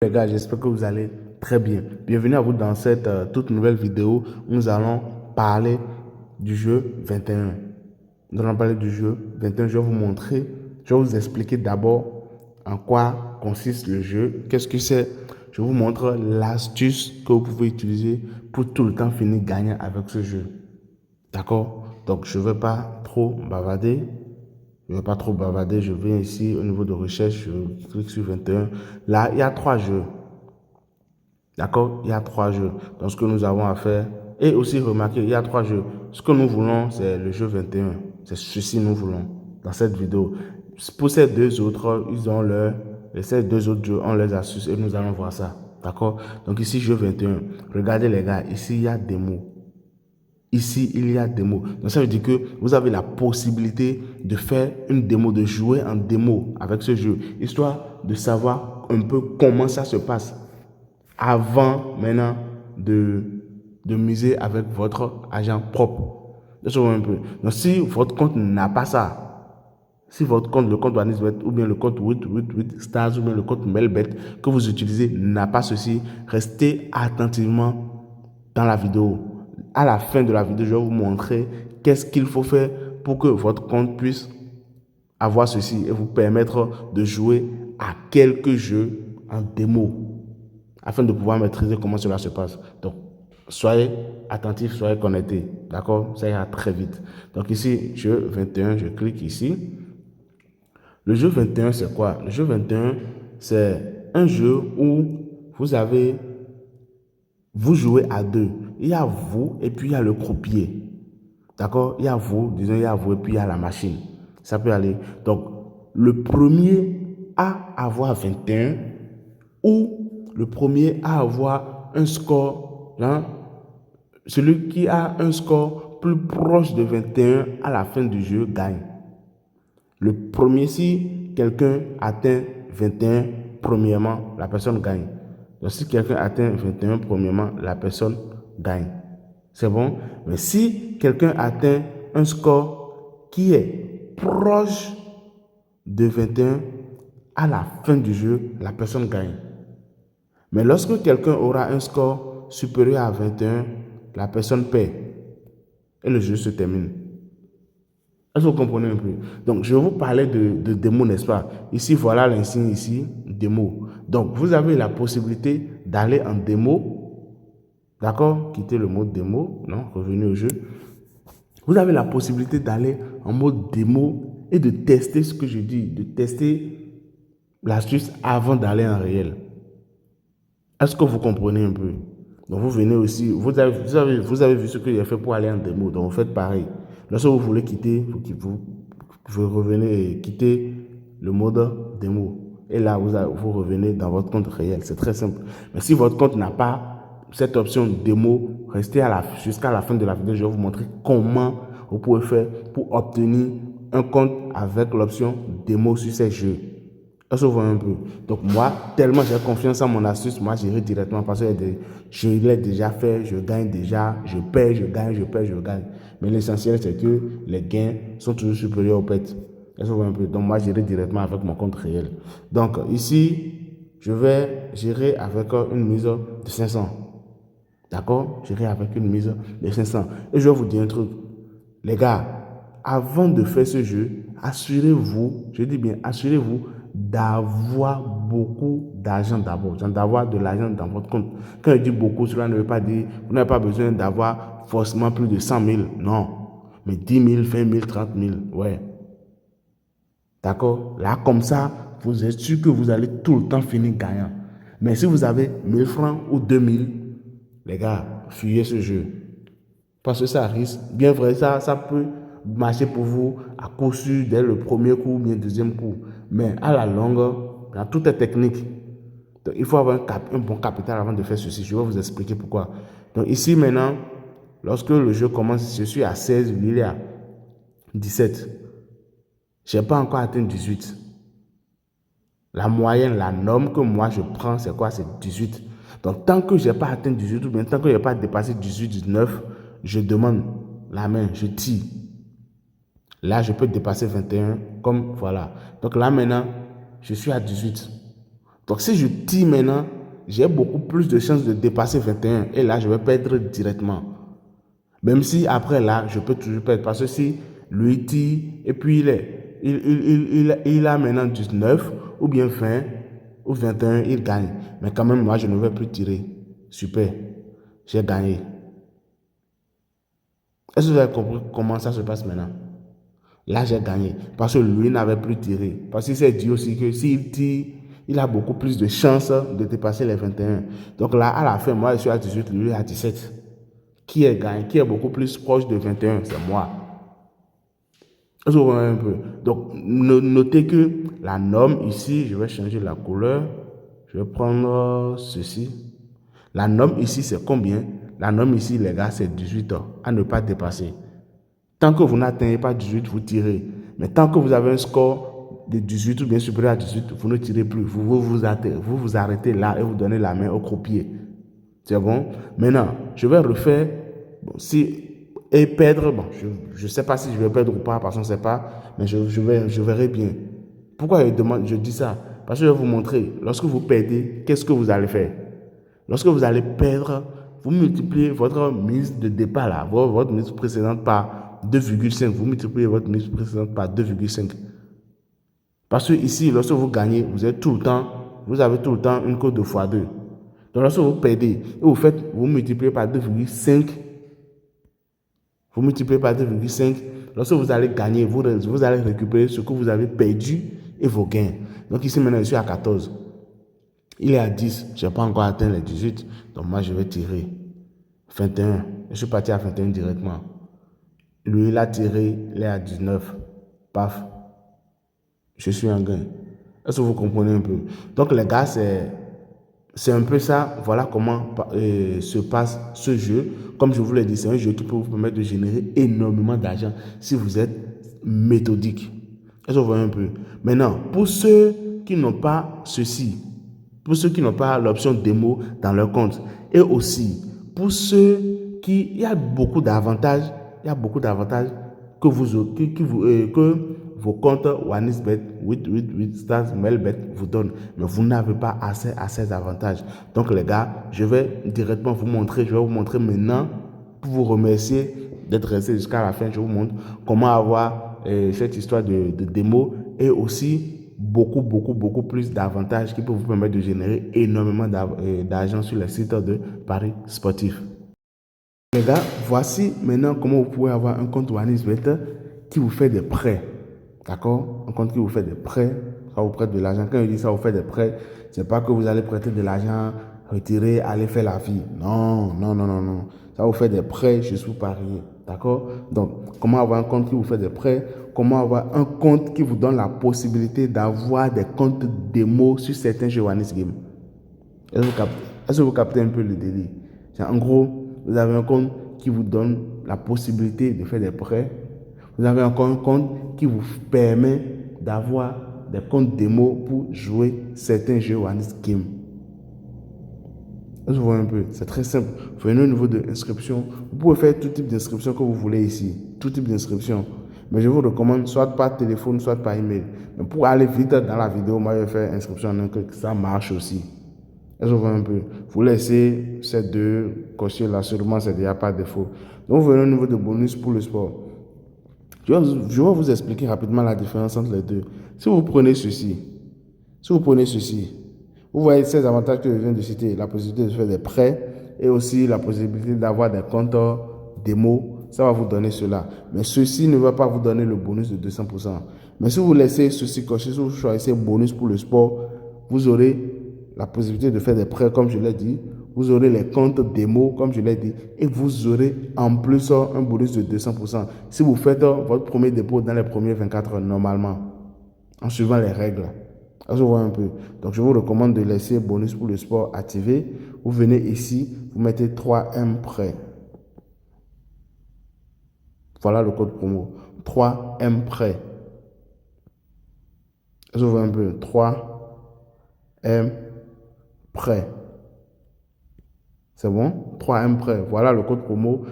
Les gars, j'espère que vous allez très bien. Bienvenue à vous dans cette toute nouvelle vidéo où nous allons parler du jeu 21. Nous allons parler du jeu 21. Je vais vous montrer, je vais vous expliquer d'abord en quoi consiste le jeu, qu'est-ce que c'est. Je vous montre l'astuce que vous pouvez utiliser pour tout le temps finir gagnant avec ce jeu. D'accord? Donc, je ne vais pas trop bavarder. Je viens ici au niveau de recherche, je clique sur 21. Là, il y a 3 jeux. D'accord? Il y a 3 jeux. Donc, ce que nous avons à faire. Et aussi, remarquez, il y a 3 jeux. Ce que nous voulons, c'est le jeu 21. C'est ceci que nous voulons dans cette vidéo. Pour ces deux autres, ils ont leur. Et ces deux autres jeux ont leurs astuces et nous allons voir ça. D'accord? Donc, ici, jeu 21. Regardez, les gars, ici, il y a des mots. Ici, il y a démo. Donc, ça veut dire que vous avez la possibilité de faire une démo, de jouer en démo avec ce jeu, histoire de savoir un peu comment ça se passe avant maintenant de miser avec votre agent propre. Un peu. Donc, si votre compte n'a pas ça, si votre compte, le compte OneXBet ou bien le compte 888 Stars ou bien le compte Melbet que vous utilisez n'a pas ceci, restez attentivement dans la vidéo. À la fin de la vidéo, je vais vous montrer qu'est-ce qu'il faut faire pour que votre compte puisse avoir ceci et vous permettre de jouer à quelques jeux en démo afin de pouvoir maîtriser comment cela se passe. Donc, soyez attentifs, soyez connectés. D'accord? Ça ira très vite. Donc ici, jeu 21, je clique ici. Le jeu 21, c'est quoi? Le jeu 21, c'est un jeu où vous jouez à deux. Il y a vous et puis il y a le croupier. D'accord? Il y a vous, disons, il y a vous et puis il y a la machine. Ça peut aller. Donc, le premier à avoir 21 ou le premier à avoir un score, hein, celui qui a un score plus proche de 21 à la fin du jeu gagne. Le premier, si quelqu'un atteint 21, premièrement, la personne gagne. Donc, si quelqu'un atteint 21, premièrement, la personne gagne. C'est bon? Mais si quelqu'un atteint un score qui est proche de 21, à la fin du jeu, la personne gagne. Mais lorsque quelqu'un aura un score supérieur à 21, la personne perd. Et le jeu se termine. Est-ce que vous comprenez un peu? Donc, je vais vous parler de démo, n'est-ce pas? Ici, voilà l'insigne ici, démo. Donc, vous avez la possibilité d'aller en démo. D'accord? Quittez le mode démo. Non, revenez au jeu. Vous avez la possibilité d'aller en mode démo et de tester ce que je dis, de tester l'astuce avant d'aller en réel. Est-ce que vous comprenez un peu? Donc, vous venez aussi, vous avez vu ce que j'ai fait pour aller en démo. Donc, vous faites pareil. Lorsque vous voulez quitter, vous revenez et quitter le mode démo. Et là, vous revenez dans votre compte réel. C'est très simple. Mais si votre compte n'a pas cette option démo, restez jusqu'à la fin de la vidéo. Je vais vous montrer comment vous pouvez faire pour obtenir un compte avec l'option démo sur ces jeux. Ça se voit un peu. Donc moi, tellement j'ai confiance en mon astuce, moi j'irai directement parce que je l'ai déjà fait, je gagne déjà, je perds, je gagne, je perds, je gagne. Mais l'essentiel c'est que les gains sont toujours supérieurs aux pertes. Ça se voit un peu. Donc moi j'irai directement avec mon compte réel. Donc ici, je vais gérer avec une mise de 500. D'accord? J'irai avec une mise de 500. Et je vais vous dire un truc. Les gars, avant de faire ce jeu, assurez-vous, je dis bien, assurez-vous d'avoir beaucoup d'argent d'abord, d'avoir de l'argent dans votre compte. Quand je dis beaucoup, cela ne veut pas dire, vous n'avez pas besoin d'avoir forcément plus de 100 000, non. Mais 10 000, 20 000, 30 000, ouais. D'accord? Là, comme ça, vous êtes sûr que vous allez tout le temps finir gagnant. Mais si vous avez 1000 francs ou 2000, les gars, fuyez ce jeu. Parce que ça risque, bien vrai, ça peut marcher pour vous à coup sûr dès le premier coup ou bien le deuxième coup. Mais à la longue, dans toute est technique. Donc, il faut avoir un bon capital avant de faire ceci. Je vais vous expliquer pourquoi. Donc ici maintenant, lorsque le jeu commence, je suis à 16, il est à 17. Je n'ai pas encore atteint 18. La moyenne, la norme que moi je prends, c'est quoi? C'est 18. Donc tant que je n'ai pas atteint 18 ou bien tant que je n'ai pas dépassé 18, 19, je demande la main, je tire. Là, je peux dépasser 21, comme voilà. Donc là, maintenant, je suis à 18. Donc, si je tire maintenant, j'ai beaucoup plus de chances de dépasser 21. Et là, je vais perdre directement. Même si après là, je peux toujours perdre. Parce que si lui tire et puis il a maintenant 19 ou bien 20 ou 21, il gagne. Mais quand même, moi, je ne vais plus tirer. Super. J'ai gagné. Est-ce que vous avez compris comment ça se passe maintenant? Là, j'ai gagné. Parce que lui n'avait plus tiré. Parce qu'il s'est dit aussi que s'il tire, il a beaucoup plus de chances de dépasser les 21. Donc là, à la fin, moi, je suis à 18, lui à 17. Qui est gagné? Qui est beaucoup plus proche de 21? C'est moi. Est-ce que vous voyez un peu? Donc, notez que la norme ici, je vais changer la couleur. Je vais prendre ceci. La norme ici, c'est combien? La norme ici, les gars, c'est 18 ans à ne pas dépasser. Tant que vous n'atteignez pas 18, vous tirez. Mais tant que vous avez un score de 18 ou bien supérieur à 18, vous ne tirez plus. Vous vous arrêtez là et vous donnez la main au croupier. C'est bon? Maintenant, je vais refaire. Bon, et perdre, bon, je ne sais pas si je vais perdre ou pas, parce qu'on ne sait pas, mais je verrai bien. Pourquoi je dis ça? Parce que je vais vous montrer. Lorsque vous perdez, qu'est-ce que vous allez faire? Lorsque vous allez perdre, vous multipliez votre mise de départ, là, votre mise précédente par 2,5. Vous multipliez votre mise précédente par 2,5. Parce que ici, lorsque vous gagnez, vous avez tout le temps une cote de x2. Donc lorsque vous perdez, vous multipliez par 2,5. Vous multipliez par 2,5. Lorsque vous allez gagner, vous allez récupérer ce que vous avez perdu et vos gains. Donc ici, maintenant, je suis à 14. Il est à 10. Je n'ai pas encore atteint les 18. Donc moi, je vais tirer 21. Je suis parti à 21 directement. Lui, il a tiré, il est à 19. Paf. Je suis en gain. Est-ce que vous comprenez un peu? Donc les gars, c'est un peu ça. Voilà comment se passe ce jeu. Comme je vous l'ai dit, c'est un jeu qui peut vous permettre de générer énormément d'argent si vous êtes méthodique. Est-ce que vous voyez un peu? Maintenant, pour ceux qui n'ont pas ceci, pour ceux qui n'ont pas l'option démo dans leur compte, et aussi pour ceux qui, il y a beaucoup d'avantages que vos comptes OneXBet, Stars, Melbet vous donnent, mais vous n'avez pas accès à ces avantages. Donc les gars, je vais directement vous montrer, maintenant, pour vous remercier d'être resté jusqu'à la fin. Je vous montre comment avoir cette histoire de démo et aussi beaucoup plus d'avantages qui peuvent vous permettre de générer énormément d'argent sur les sites de paris sportifs. Les gars, voici maintenant comment vous pouvez avoir un compte OneXBet qui vous fait des prêts. D'accord? Un compte qui vous fait des prêts, ça vous prête de l'argent. Quand je dis ça vous fait des prêts, c'est pas que vous allez prêter de l'argent, retirer, aller faire la vie. Non. Ça vous fait des prêts juste pour parier. D'accord? Donc, comment avoir un compte qui vous fait des prêts? Comment avoir un compte qui vous donne la possibilité d'avoir des comptes démo sur certains jeux OneXGame? Est-ce que vous captez un peu le délire? En gros, vous avez un compte qui vous donne la possibilité de faire des prêts. Vous avez encore un compte qui vous permet d'avoir des comptes démo pour jouer certains jeux OneXGame. Je vous vois un peu, c'est très simple. Venez au niveau de l'inscription. Vous pouvez faire tout type d'inscription que vous voulez ici. Tout type d'inscription. Mais je vous recommande soit par téléphone, soit par email. Mais pour aller vite dans la vidéo, moi je vais faire inscription en un clic. Ça marche aussi. Je vous vois un peu. Vous laissez ces deux cochers là, sûrement c'est déjà pas défaut. Donc venez au niveau de bonus pour le sport. Je vais vous expliquer rapidement la différence entre les deux. Si vous prenez ceci, vous voyez ces avantages que je viens de citer, la possibilité de faire des prêts et aussi la possibilité d'avoir des comptes démo, ça va vous donner cela. Mais ceci ne va pas vous donner le bonus de 200%. Mais si vous laissez ceci cocher, si vous choisissez bonus pour le sport, vous aurez la possibilité de faire des prêts comme je l'ai dit, vous aurez les comptes démo comme je l'ai dit et vous aurez en plus un bonus de 200% si vous faites votre premier dépôt dans les premiers 24 heures normalement, en suivant les règles. Je vois un peu. Donc, je vous recommande de laisser bonus pour le sport activé. Vous venez ici, vous mettez 3M prêt. Voilà le code promo. 3M prêt. Je vois un peu. 3M prêt. C'est bon? 3M prêt. Voilà le code promo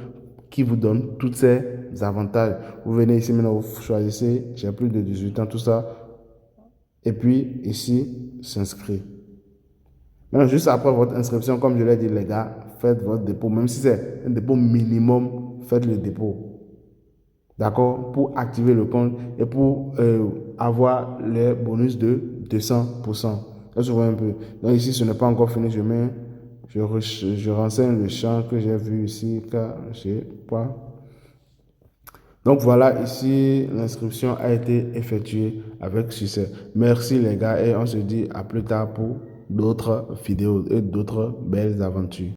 qui vous donne tous ces avantages. Vous venez ici maintenant, vous choisissez, j'ai plus de 18 ans, tout ça. Et puis ici, s'inscrit. Maintenant, juste après votre inscription, comme je l'ai dit, les gars, faites votre dépôt. Même si c'est un dépôt minimum, faites le dépôt. D'accord? Pour activer le compte et pour avoir les bonus de 200%. Là, je vois un peu. Donc ici, ce n'est pas encore fini. Je renseigne le champ que j'ai vu ici, car je sais pas. Donc voilà, ici, l'inscription a été effectuée avec succès. Merci les gars et on se dit à plus tard pour d'autres vidéos et d'autres belles aventures.